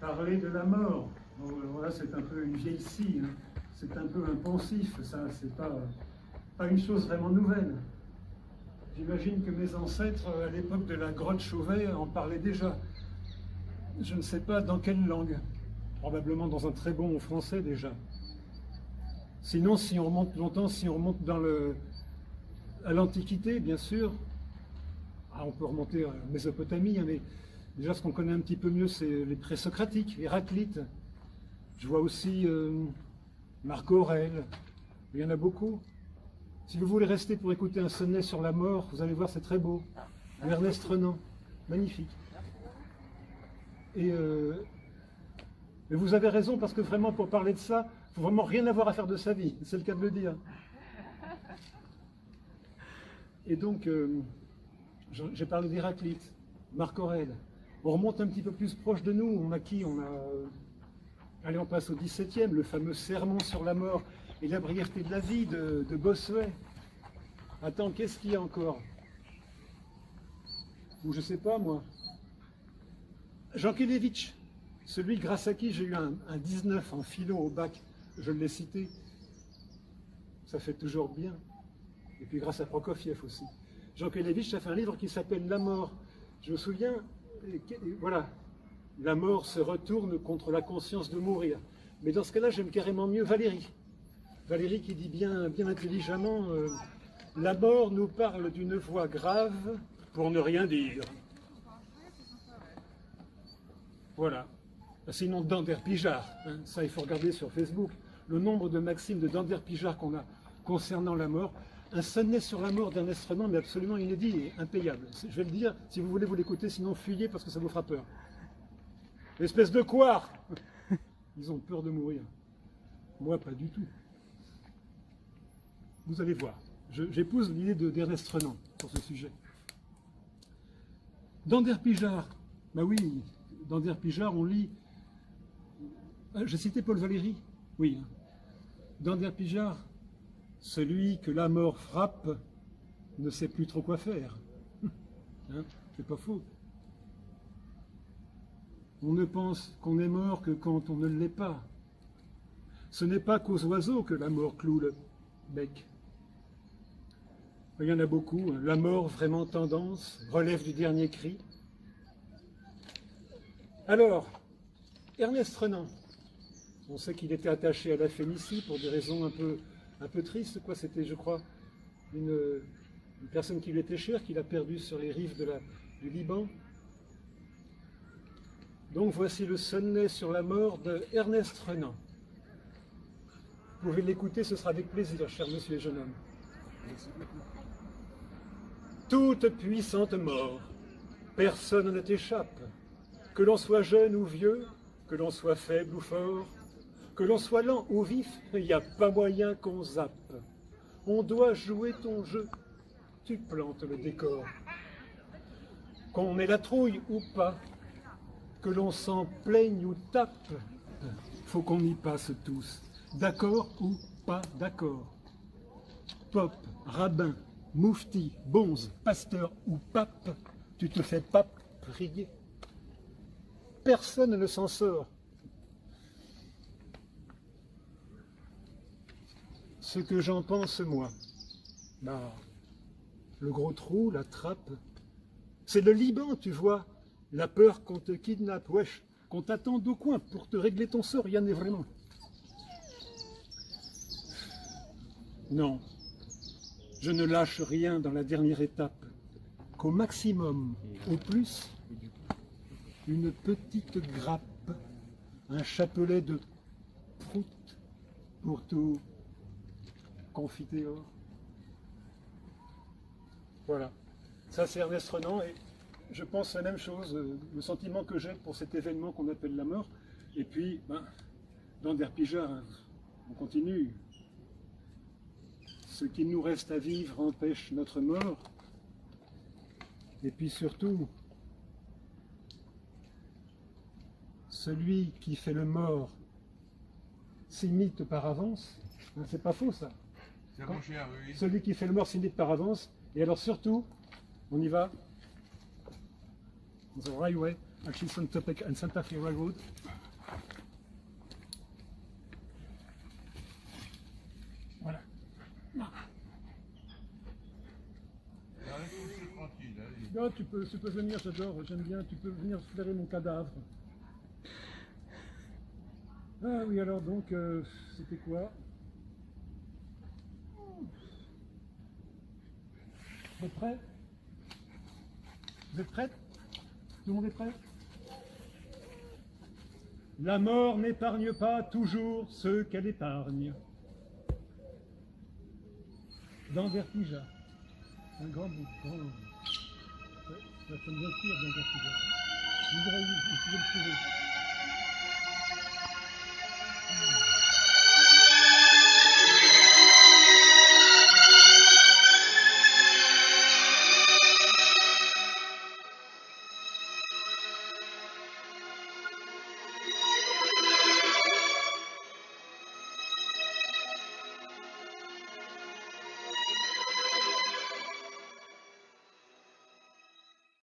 parler de la mort. Bon, voilà, c'est un peu une vieille scie, hein. C'est un peu un poncif, ça, c'est pas une chose vraiment nouvelle. J'imagine que mes ancêtres, à l'époque de la grotte Chauvet, en parlaient déjà. Je ne sais pas dans quelle langue, probablement dans un très bon français déjà. Sinon, si on remonte longtemps, si on remonte à l'Antiquité, bien sûr, on peut remonter à la Mésopotamie, hein, mais déjà ce qu'on connaît un petit peu mieux, c'est les présocratiques, Héraclite. Je vois aussi Marc Aurèle, il y en a beaucoup. Si vous voulez rester pour écouter un sonnet sur la mort, vous allez voir, c'est très beau. Ernest Renan, magnifique. Et vous avez raison, parce que vraiment, pour parler de ça, il ne faut vraiment rien avoir à faire de sa vie, c'est le cas de le dire. Et donc, j'ai parlé d'Héraclite, Marc Aurèle. On remonte un petit peu plus proche de nous, on a qui? Allez, on passe au XVIIe, le fameux Sermon sur la mort et la brièveté de la vie de Bossuet. Attends, qu'est-ce qu'il y a encore? Ou je sais pas, moi. Jankélévitch, celui grâce à qui j'ai eu un 19 en philo au bac, je l'ai cité. Ça fait toujours bien. Et puis grâce à Prokofiev aussi. Jankélévitch a fait un livre qui s'appelle La mort. Je me souviens, voilà, la mort se retourne contre la conscience de mourir. Mais dans ce cas-là, j'aime carrément mieux Valéry. Valéry qui dit bien intelligemment, la mort nous parle d'une voix grave pour ne rien dire. Voilà. Sinon, Dander Pijard, hein, ça il faut regarder sur Facebook, le nombre de maximes de Dander Pijard qu'on a concernant la mort. Un sonnet sur la mort d'Ernest Renan, mais absolument inédit et impayable. Je vais le dire, si vous voulez vous l'écouter, sinon fuyez parce que ça vous fera peur. Espèce de couard. Ils ont peur de mourir. Moi, pas du tout. Vous allez voir. J'épouse l'idée d'Ernest Renan sur ce sujet. Dander Pijard. Ben oui, Dander Pijard, on lit... J'ai cité Paul Valéry. Oui. Dander Pijard, celui que la mort frappe ne sait plus trop quoi faire. Hein, c'est pas faux. On ne pense qu'on est mort que quand on ne l'est pas. Ce n'est pas qu'aux oiseaux que la mort cloue le bec. Il y en a beaucoup. La mort, vraiment tendance, relève du dernier cri. Alors, Ernest Renan, on sait qu'il était attaché à la Phénicie pour des raisons un peu tristes, quoi. C'était, je crois, une personne qui lui était chère, qu'il a perdue sur les rives du Liban. Donc voici le sonnet sur la mort de Ernest Renan. Vous pouvez l'écouter, ce sera avec plaisir, cher monsieur et jeune homme. Toute puissante mort, personne ne t'échappe. Que l'on soit jeune ou vieux, que l'on soit faible ou fort, que l'on soit lent ou vif, il n'y a pas moyen qu'on zappe. On doit jouer ton jeu, tu plantes le décor. Qu'on ait la trouille ou pas, que l'on s'en plaigne ou tape, faut qu'on y passe tous, d'accord ou pas d'accord. Pop, rabbin, moufti, bonze, pasteur ou pape, tu te fais pas prier. Personne ne s'en sort. Ce que j'en pense, moi, bah, le gros trou, la trappe, c'est le Liban, tu vois. La peur qu'on te kidnappe, wesh, qu'on t'attende au coin pour te régler ton sort, rien n'est vraiment. Non, je ne lâche rien dans la dernière étape, qu'au maximum, au plus, une petite grappe, un chapelet de prout pour tout confiteor. Voilà, ça c'est Ernest Renan et je pense la même chose, le sentiment que j'ai pour cet événement qu'on appelle la mort. Et puis, Dander Pijard, on continue. Ce qui nous reste à vivre empêche notre mort. Et puis surtout, celui qui fait le mort s'imite par avance. C'est pas faux ça. Mon cher, oui. Celui qui fait le mort s'imite par avance. Et alors surtout, on y va. The Railway. Atchison Topeka and Santa Fe Railroad. Voilà. Tranquille, allez. Oh, tu peux venir, j'aime bien, tu peux venir flairer mon cadavre. Ah oui, alors donc, c'était quoi? Vous êtes prêts? Vous êtes prêts? Tout le monde est prêt? La mort n'épargne pas toujours ceux qu'elle épargne. Dans Vertige, un grand bout. Grand... Ça me inspire dans Vertige. Vous pouvez le trouver.